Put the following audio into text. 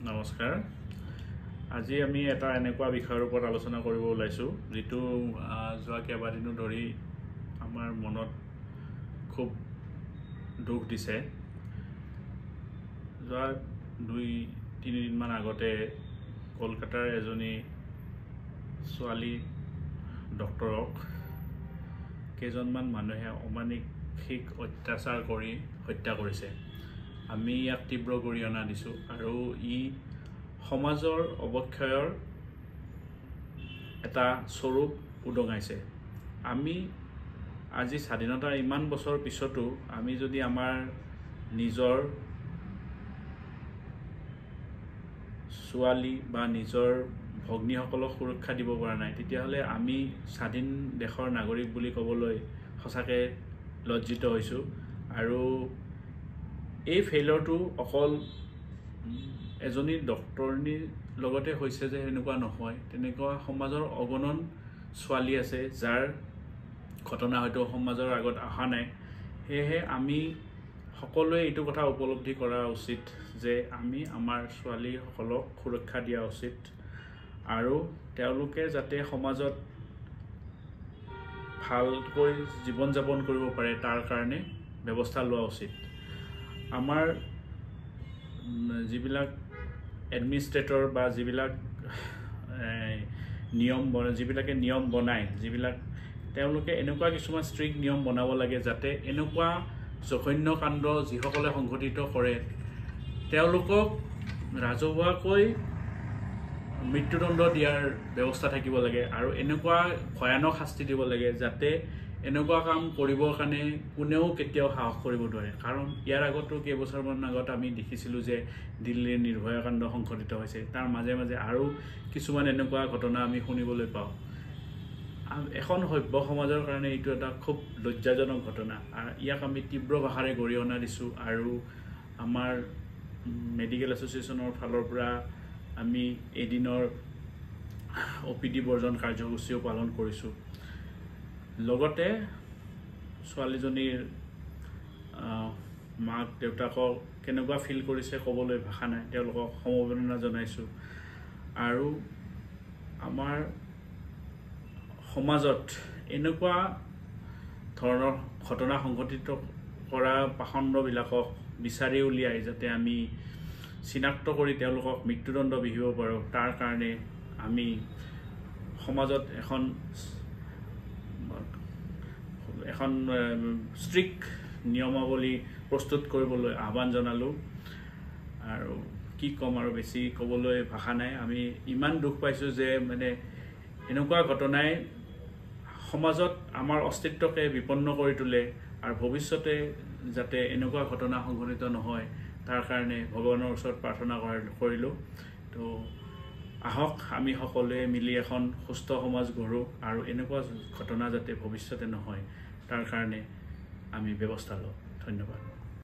নমস্কাৰ। আজি আমি এটা এনেকুৱা বিষয়ৰ ওপৰত আলোচনা কৰিব ওলাইছোঁ যিটো যোৱা কেইবাদিনো ধৰি আমাৰ মনত খুব দুখ দিছে। যোৱা 2-3 দিনমান আগতে কলকাতাৰ এজনী ছোৱালী ডক্টৰক কেইজনমান মানুহে অমানসিক অত্যাচাৰ কৰি হত্যা কৰিছে। আমি ইয়াক তীব্ৰ গৰিহণা দিছোঁ আৰু ই সমাজৰ অৱক্ষয়ৰ এটা স্বৰূপ উদঙাইছে। আমি আজি স্বাধীনতাৰ ইমান বছৰ পিছতো আমি যদি আমাৰ নিজৰ ছোৱালী বা নিজৰ ভগ্নীসকলক সুৰক্ষা দিব পৰা নাই, তেতিয়াহ'লে আমি স্বাধীন দেশৰ নাগৰিক বুলি ক'বলৈ সঁচাকৈ লজ্জিত হৈছোঁ। আৰু এই ফেইলৰটো অকল এজনী ডক্টৰনীৰ লগতে হৈছে যে এনেকুৱা নহয়, তেনেকুৱা সমাজৰ অগণন ছোৱালী আছে যাৰ ঘটনা হয়তো সমাজৰ আগত অহা নাই। সেয়েহে আমি সকলোৱে এইটো কথা উপলব্ধি কৰা উচিত যে আমি আমাৰ ছোৱালীসকলক সুৰক্ষা দিয়া উচিত আৰু তেওঁলোকে যাতে সমাজত ভালকৈ জীৱন যাপন কৰিব পাৰে তাৰ কাৰণে ব্যৱস্থা লোৱা উচিত। আমাৰ যিবিলাক এডমিনিষ্ট্ৰেটৰ বা যিবিলাকে নিয়ম বনায়, তেওঁলোকে এনেকুৱা কিছুমান ষ্ট্ৰিক্ট নিয়ম বনাব লাগে যাতে এনেকুৱা জঘন্য কাণ্ড যিসকলে সংঘটিত কৰে তেওঁলোকক ৰাজহুৱাকৈ মৃত্যুদণ্ড দিয়াৰ ব্যৱস্থা থাকিব লাগে আৰু এনেকুৱা ভয়ানক শাস্তি দিব লাগে যাতে এনেকুৱা কাম কৰিবৰ কাৰণে কোনেও কেতিয়াও সাহস কৰিব নোৱাৰে। কাৰণ ইয়াৰ আগতো কেইবছৰমান আগত আমি দেখিছিলোঁ যে দিল্লীৰ নিৰ্ভয়া কাণ্ড সংঘটিত হৈছে। তাৰ মাজে মাজে আৰু কিছুমান এনেকুৱা ঘটনা আমি শুনিবলৈ পাওঁ। এখন সভ্য সমাজৰ কাৰণে এইটো এটা খুব লজ্জাজনক ঘটনা। ইয়াক আমি তীব্ৰ ভাষাৰে গৰিহণা দিছোঁ আৰু আমাৰ মেডিকেল এছ'চিয়েশ্যনৰ ফালৰ পৰা আমি এদিনৰ OPD বৰ্জন কাৰ্যসূচীও পালন কৰিছোঁ। লগতে ছোৱালীজনীৰ মাক দেউতাকক কেনেকুৱা ফিল কৰিছে ক'বলৈ ভাষা নাই, তেওঁলোকক সমবেদনা জনাইছোঁ। আৰু আমাৰ সমাজত এনেকুৱা ধৰণৰ ঘটনা সংঘটিত কৰা পাষণ্ডবিলাকক বিচাৰি উলিয়াই যাতে আমি চিনাক্ত কৰি তেওঁলোকক মৃত্যুদণ্ড বিহিব পাৰোঁ, তাৰ কাৰণে আমি সমাজত এখন ষ্ট্ৰিক্ট নিয়মাৱলী প্ৰস্তুত কৰিবলৈ আহ্বান জনালোঁ। আৰু কি ক'ম, আৰু বেছি ক'বলৈ ভাষা নাই। আমি ইমান দুখ পাইছোঁ যে এনেকুৱা ঘটনাই সমাজত আমাৰ অস্তিত্বকে বিপন্ন কৰি তোলে আৰু ভৱিষ্যতে যাতে এনেকুৱা ঘটনা সংঘটিত নহয় তাৰ কাৰণে ভগৱানৰ ওচৰত প্ৰাৰ্থনা কৰিলোঁ। তো আহক আমি সকলোৱে মিলি এখন সুস্থ সমাজ গঢ়োঁ আৰু এনেকুৱা ঘটনা যাতে ভৱিষ্যতে নহয় তাৰ কাৰণে আমি ব্যৱস্থা লওঁ। ধন্যবাদ।